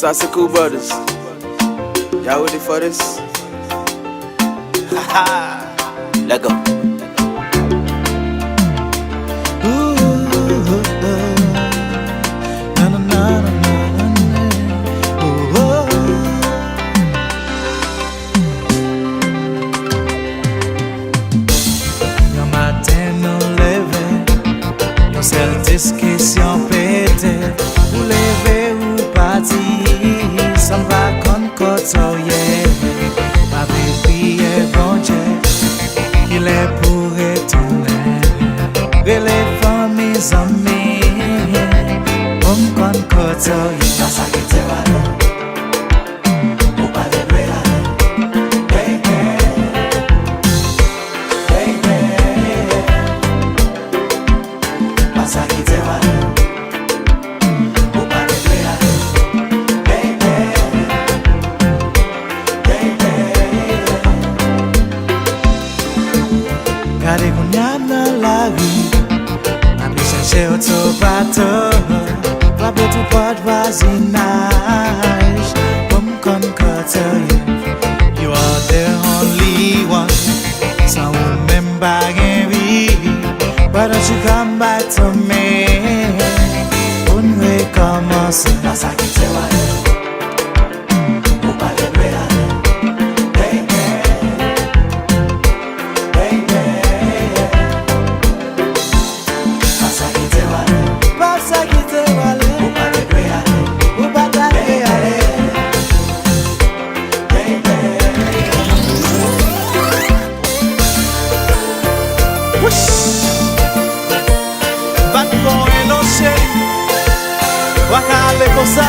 Sassical Brothers. Y'all ready for this? Haha. Let go. Seule discussion peut-être ou lever ou partir sans va côtoyer ma bébé est bon Dieu il est pour retourner relève mes amis on côtoyer ça qui te va Gade kounyana la rue, ma pi chercher auto bateau, frappe tout pot voisinage, comme côtoyer. You are the only one, sans ou même baguette vie. Why don't you come back to me? On recommence, dans sa qui te va. Bad boy no shame, wakale kosa.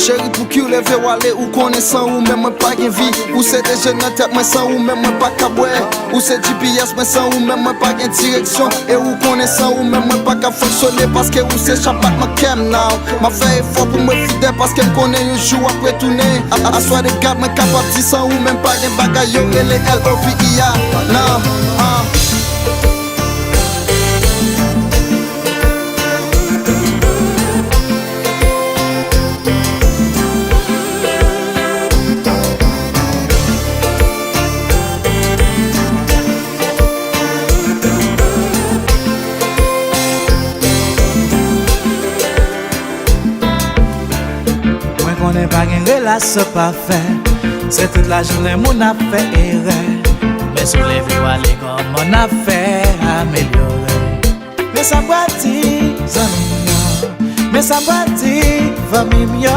Chéri pou ki ou leve wale ou konen san ou men mwen pa gen vi. Ou se deje nan tep mwen san ou men mwen pa kabwe. Ou se GPS mwen san ou men mwen pa gen direksyon. E ou konen san ou men mwen pa ka fonksyone. Paske ou se chapat mwen kem now. Ma fe effort pou mwen fide paske m konen yon jou apre toune. Aswa de gap mwen kapap di san ou men pa gen bagay yo ele L-O-V-I-A. Now, On n'est pas une relation parfaite, c'est toute la journée mon affaire erreur. Mais sur les vies, aller comme mon affaire améliorer. Mais ça va dire, mais ça va dire, famille mieux.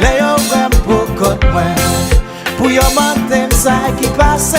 Les hommes pour côté moi, pour y monter ça qui passe.